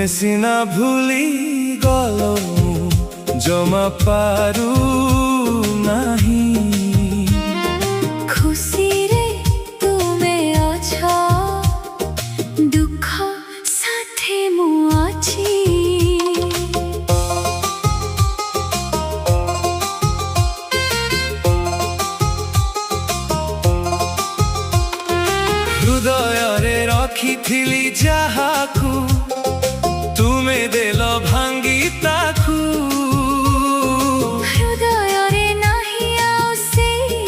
ସିନା ଭୁଲି ଗଲ ଜମା ପାରୁ ନାହିଁ। ଖୁସିରେ ତୁମେ ଅଛ, ଦୁଃଖ ସାଥେ ମୁଁ ଅଛି। ହୃଦୟରେ ରଖିଥିଲି ଯାହାକୁ ତୁମେ ଦେଲ ଭାଙ୍ଗି ତାକୁ। ହୃଦୟରେ ନାହିଁ ଆଉ ସେଇ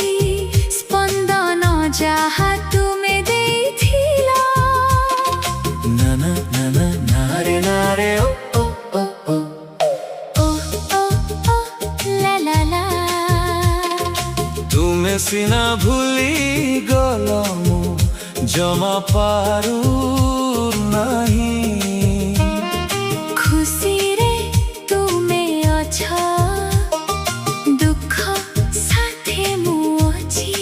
ସ୍ପନ୍ଦନ ଯାହା ତୁମେ ଦେଇଥିଲ। ନା ନା ନା ନା ନାରେ ନାରେ ଓ ଓ ଓ ଓ ଓ ଓ ଓ ଲା ଲା ଲା। ତୁମେ ସିନା ଭୁଲି ଗଲ ମୁଁ ଜମା ପାରୁ ନାହିଁ। ଖୁସିରେ ତୁମେ ଅଛ, ଦୁଃଖ ସାଥେ ମୁଁ ଅଛି।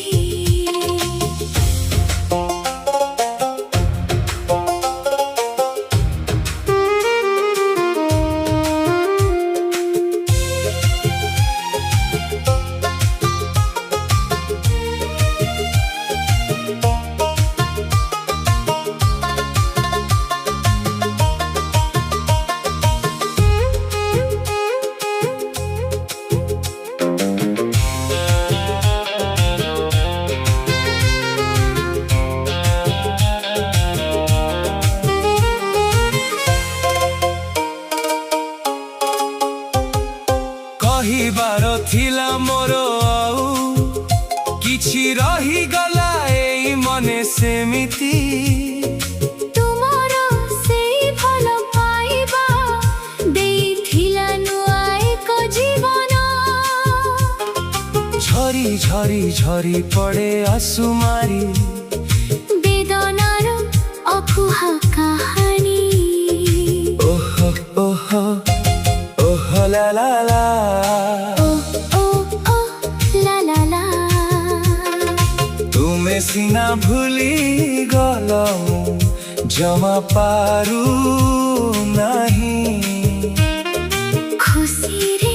କହିବାର ଥିଲା ମୋର ଆଉ କିଛି ରହିଗଲା ଏଇ ମନେ ସେମିତି। ତୁମର ସେଇ ଭଲ ପାଇବା ଦେଇଥିଲା ନୂଆ ଏକ ଜୀବନ। ଝରି ଝରି ଝରି ପଡ଼େ ଆସୁ ମାରି ବେଦନାର ଅକୁହା କାହାଣୀ। ଓହୋ ଓହୋ ଓହୋ ଲା ଲା ଲା। ଓ ଓ ଓ ଲା ଲା ଲା। ତୁମେ ସିନା ଭୁଲି ଗଲ ମୁଁ ଜମା ପାରୁ ନାହିଁ। ଖୁସିରେ